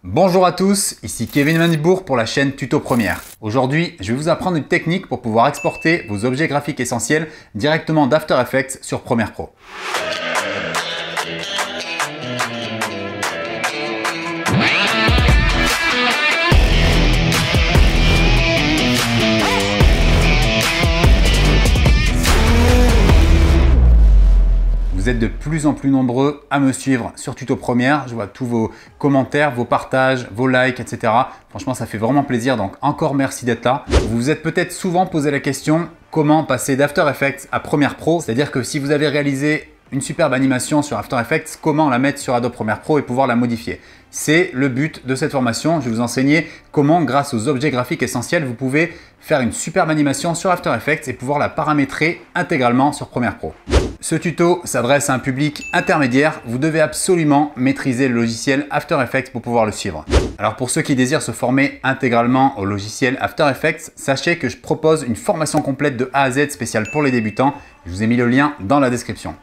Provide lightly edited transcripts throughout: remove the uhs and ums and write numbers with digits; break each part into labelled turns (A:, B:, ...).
A: Bonjour à tous, ici Kevin Mansbourg pour la chaîne Tuto Première. Aujourd'hui, je vais vous apprendre une technique pour pouvoir exporter vos objets graphiques essentiels directement d'After Effects sur Premiere Pro. Vous êtes de plus en plus nombreux à me suivre sur Tuto Première. Je vois tous vos commentaires, vos partages, vos likes, etc. Franchement, ça fait vraiment plaisir. Donc encore merci d'être là. Vous vous êtes peut-être souvent posé la question comment passer d'After Effects à Premiere Pro. C'est-à-dire que si vous avez réalisé une superbe animation sur After Effects, comment la mettre sur Adobe Premiere Pro et pouvoir la modifier. C'est le but de cette formation. Je vais vous enseigner comment, grâce aux objets graphiques essentiels, vous pouvez faire une superbe animation sur After Effects et pouvoir la paramétrer intégralement sur Premiere Pro. Ce tuto s'adresse à un public intermédiaire. Vous devez absolument maîtriser le logiciel After Effects pour pouvoir le suivre. Alors pour ceux qui désirent se former intégralement au logiciel After Effects, sachez que je propose une formation complète de A à Z spéciale pour les débutants. Je vous ai mis le lien dans la description.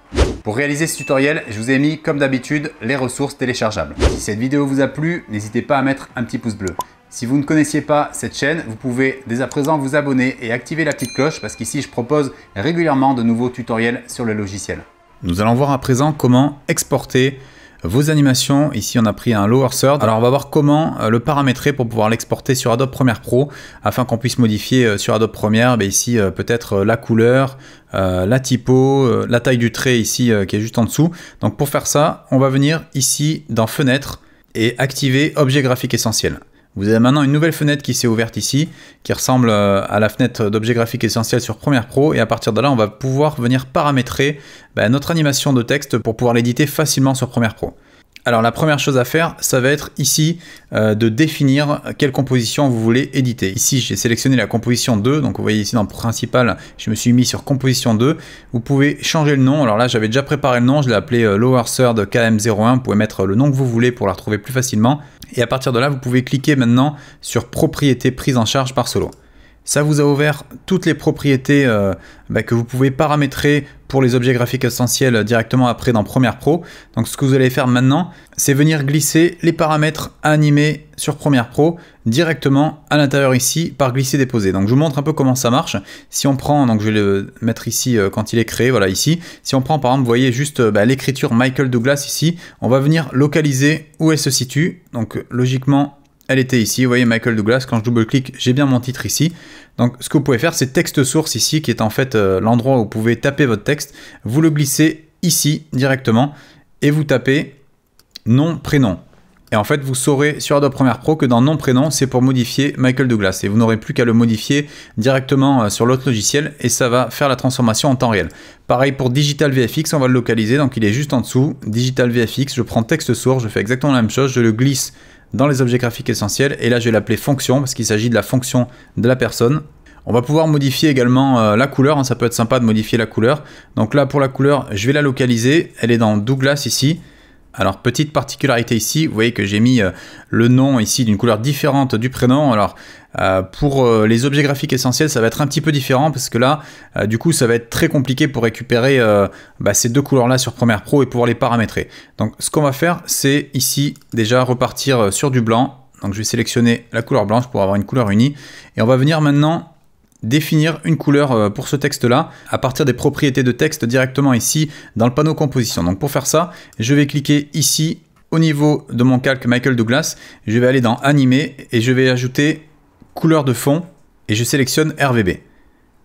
A: Pour réaliser ce tutoriel, je vous ai mis comme d'habitude les ressources téléchargeables. Si cette vidéo vous a plu, n'hésitez pas à mettre un petit pouce bleu. Si vous ne connaissiez pas cette chaîne, vous pouvez dès à présent vous abonner et activer la petite cloche parce qu'ici je propose régulièrement de nouveaux tutoriels sur le logiciel. Nous allons voir à présent comment exporter vos animations. Ici on a pris un lower third. Alors on va voir comment le paramétrer pour pouvoir l'exporter sur Adobe Premiere Pro afin qu'on puisse modifier sur Adobe Premiere ici peut-être la couleur, la typo, la taille du trait ici qui est juste en dessous. Donc pour faire ça, on va venir ici dans Fenêtre et activer Objet graphique essentiel. Vous avez maintenant une nouvelle fenêtre qui s'est ouverte ici, qui ressemble à la fenêtre d'objets graphiques essentiels sur Premiere Pro. Et à partir de là, on va pouvoir venir paramétrer notre animation de texte pour pouvoir l'éditer facilement sur Premiere Pro. Alors la première chose à faire, ça va être ici de définir quelle composition vous voulez éditer. Ici, j'ai sélectionné la composition 2. Donc vous voyez ici dans Principal, je me suis mis sur composition 2. Vous pouvez changer le nom. Alors là, j'avais déjà préparé le nom. Je l'ai appelé Lower Third KM01. Vous pouvez mettre le nom que vous voulez pour la retrouver plus facilement. Et à partir de là, vous pouvez cliquer maintenant sur Propriétés prises en charge par Solo. Ça vous a ouvert toutes les propriétés que vous pouvez paramétrer pour les objets graphiques essentiels directement après dans Premiere Pro. Donc ce que vous allez faire maintenant, c'est venir glisser les paramètres à animer sur Premiere Pro directement à l'intérieur ici par glisser-déposer. Donc je vous montre un peu comment ça marche. Si on prend, donc je vais le mettre ici quand il est créé, voilà ici. Si on prend par exemple, vous voyez juste l'écriture Michael Douglas ici, on va venir localiser où elle se situe. Donc logiquement, elle était ici, vous voyez Michael Douglas, quand je double-clique, j'ai bien mon titre ici. Donc ce que vous pouvez faire, c'est texte source ici, qui est en fait l'endroit où vous pouvez taper votre texte. Vous le glissez ici directement et vous tapez nom, prénom. Et en fait, vous saurez sur Adobe Premiere Pro que dans nom, prénom, c'est pour modifier Michael Douglas. Et vous n'aurez plus qu'à le modifier directement sur l'autre logiciel et ça va faire la transformation en temps réel. Pareil pour Digital VFX, on va le localiser, donc il est juste en dessous. Digital VFX, je prends texte source, je fais exactement la même chose, je le glisse dans les objets graphiques essentiels et là je vais l'appeler fonction parce qu'il s'agit de la fonction de la personne. On va pouvoir modifier également la couleur, ça peut être sympa de modifier la couleur. Donc là pour la couleur, je vais la localiser, elle est dans Douglas ici. Alors petite particularité ici, vous voyez que j'ai mis le nom ici d'une couleur différente du prénom. Alors pour les objets graphiques essentiels, ça va être un petit peu différent parce que là, du coup, ça va être très compliqué pour récupérer ces deux couleurs-là sur Premiere Pro et pouvoir les paramétrer. Donc ce qu'on va faire, c'est ici déjà repartir sur du blanc. Donc je vais sélectionner la couleur blanche pour avoir une couleur unie. Et on va venir maintenant définir une couleur pour ce texte-là à partir des propriétés de texte directement ici dans le panneau composition. Donc pour faire ça, je vais cliquer ici au niveau de mon calque Michael Douglas. Je vais aller dans Animer et je vais ajouter couleur de fond et je sélectionne RGB.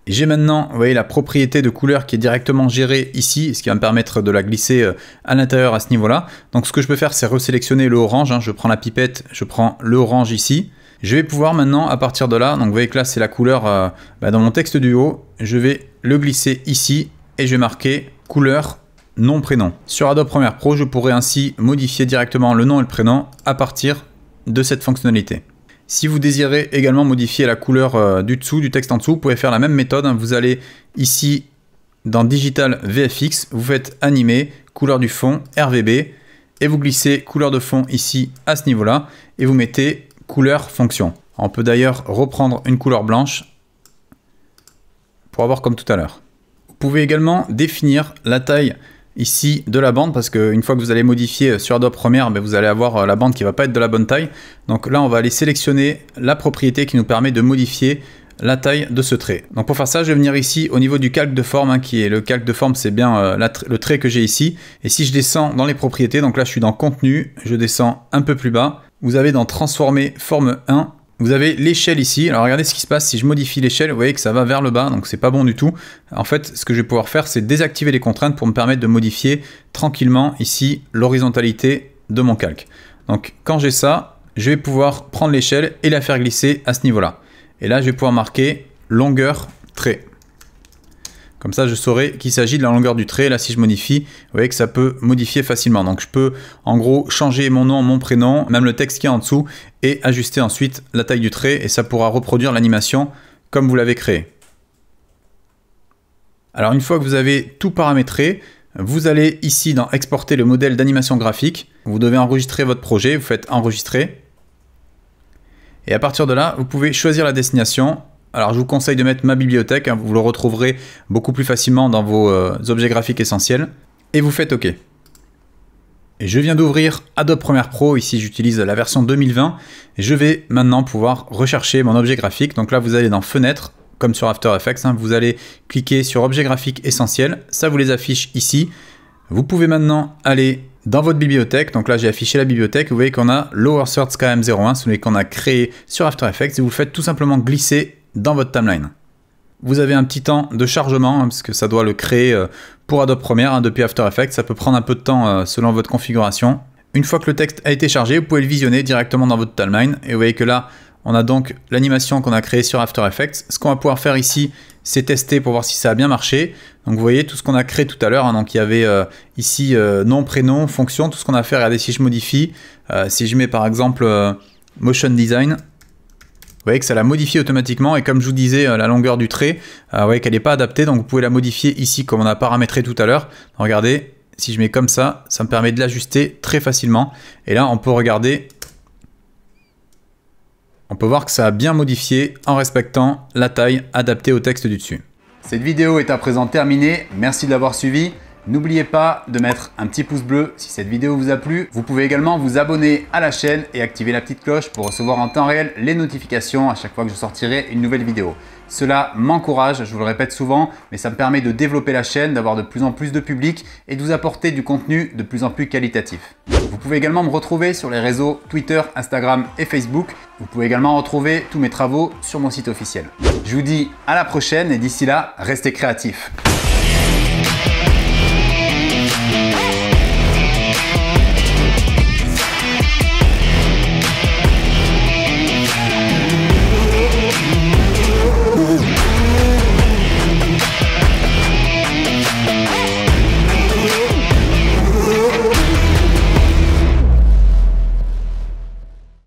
A: J'ai maintenant, vous voyez, la propriété de couleur qui est directement gérée ici, ce qui va me permettre de la glisser à l'intérieur à ce niveau-là. Donc ce que je peux faire, c'est resélectionner le orange. Je prends la pipette, je prends le orange ici. Je vais pouvoir maintenant, à partir de là, donc vous voyez que là c'est la couleur dans mon texte du haut, je vais le glisser ici et je vais marquer couleur nom prénom. Sur Adobe Premiere Pro, je pourrais ainsi modifier directement le nom et le prénom à partir de cette fonctionnalité. Si vous désirez également modifier la couleur du dessous, du texte en dessous, vous pouvez faire la même méthode. Vous allez ici dans Digital VFX, vous faites animer, couleur du fond, RGB, et vous glissez couleur de fond ici à ce niveau-là, et vous mettez couleur fonction. On peut d'ailleurs reprendre une couleur blanche pour avoir comme tout à l'heure. Vous pouvez également définir la taille ici de la bande parce qu'une fois que vous allez modifier sur Adobe Premiere, vous allez avoir la bande qui ne va pas être de la bonne taille. Donc là, on va aller sélectionner la propriété qui nous permet de modifier la taille de ce trait. Donc pour faire ça, je vais venir ici au niveau du calque de forme, qui est le calque de forme, c'est bien le trait que j'ai ici. Et si je descends dans les propriétés, donc là je suis dans contenu, je descends un peu plus bas, vous avez dans transformer forme 1, vous avez l'échelle ici. Alors regardez ce qui se passe si je modifie l'échelle, vous voyez que ça va vers le bas, donc c'est pas bon du tout. En fait, ce que je vais pouvoir faire, c'est désactiver les contraintes pour me permettre de modifier tranquillement ici l'horizontalité de mon calque. Donc quand j'ai ça, je vais pouvoir prendre l'échelle et la faire glisser à ce niveau-là. Et là, je vais pouvoir marquer longueur trait. Comme ça, je saurai qu'il s'agit de la longueur du trait. Là, si je modifie, vous voyez que ça peut modifier facilement. Donc, je peux en gros changer mon nom, mon prénom, même le texte qui est en dessous et ajuster ensuite la taille du trait et ça pourra reproduire l'animation comme vous l'avez créé. Alors, une fois que vous avez tout paramétré, vous allez ici dans exporter le modèle d'animation graphique. Vous devez enregistrer votre projet. Vous faites enregistrer. Et à partir de là, vous pouvez choisir la destination. Alors, je vous conseille de mettre ma bibliothèque. Vous le retrouverez beaucoup plus facilement dans vos objets graphiques essentiels. Et vous faites OK. Et je viens d'ouvrir Adobe Premiere Pro. Ici, j'utilise la version 2020. Et je vais maintenant pouvoir rechercher mon objet graphique. Donc là, vous allez dans Fenêtre, comme sur After Effects. Vous allez cliquer sur Objet graphique essentiel. Ça vous les affiche ici. Vous pouvez maintenant aller dans votre bibliothèque, donc là j'ai affiché la bibliothèque, vous voyez qu'on a Lower Thirds KM01, celui qu'on a créé sur After Effects, et vous le faites tout simplement glisser dans votre timeline. Vous avez un petit temps de chargement, parce que ça doit le créer pour Adobe Premiere depuis After Effects, ça peut prendre un peu de temps selon votre configuration. Une fois que le texte a été chargé, vous pouvez le visionner directement dans votre timeline, et vous voyez que là, on a donc l'animation qu'on a créée sur After Effects. Ce qu'on va pouvoir faire ici, c'est tester pour voir si ça a bien marché. Donc vous voyez tout ce qu'on a créé tout à l'heure. Donc il y avait ici nom, prénom, fonction, tout ce qu'on a fait. Regardez si je modifie. Si je mets par exemple Motion Design, vous voyez que ça l'a modifié automatiquement. Et comme je vous disais, la longueur du trait, vous voyez qu'elle n'est pas adaptée. Donc vous pouvez la modifier ici comme on a paramétré tout à l'heure. Regardez, si je mets comme ça, ça me permet de l'ajuster très facilement. Et là, on peut regarder. On peut voir que ça a bien modifié en respectant la taille adaptée au texte du dessus. Cette vidéo est à présent terminée. Merci de l'avoir suivi. N'oubliez pas de mettre un petit pouce bleu si cette vidéo vous a plu. Vous pouvez également vous abonner à la chaîne et activer la petite cloche pour recevoir en temps réel les notifications à chaque fois que je sortirai une nouvelle vidéo. Cela m'encourage, je vous le répète souvent, mais ça me permet de développer la chaîne, d'avoir de plus en plus de public et de vous apporter du contenu de plus en plus qualitatif. Vous pouvez également me retrouver sur les réseaux Twitter, Instagram et Facebook. Vous pouvez également retrouver tous mes travaux sur mon site officiel. Je vous dis à la prochaine et d'ici là, restez créatifs.